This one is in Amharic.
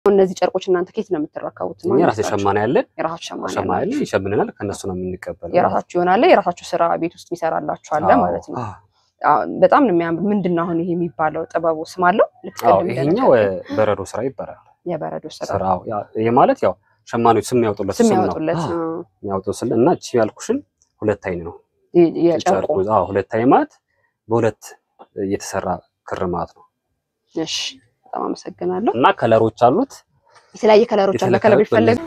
እነዚህ ጨርቆች እናንተ ከየት ነው የምትረከቡት? ማለት የራስ ሸማኔ ያለን የራሳችሁ ሸማኔ ይሸምነናል ከነሱ ነው የምንቀበለው የራሳችሁ ይሆናል የራሳችሁ ስራ ቤት ውስጥ ይሰራላችሁ አለ ማለት ነው በጣም ነው የሚያምር ምንድነው አሁን ይሄ የሚባለው ጥበቡ ስም አለው ይሄኛው በረዶ ስራ ይባላል የበረዶ ስራ ይሄ ማለት ያው ሸማኔዎች ስም ያወጡለት እና እቺ ያልኩሽን ሁለት አይን ነው የጨርቁ ሁለት አይን ማለት በሁለት የተሰራ ክር ማለት ነው እሺ በጣም አመሰግናለሁ እና ከለሮች አሉት የተለያየ ከለሮች አለ ከለር ይፈልግ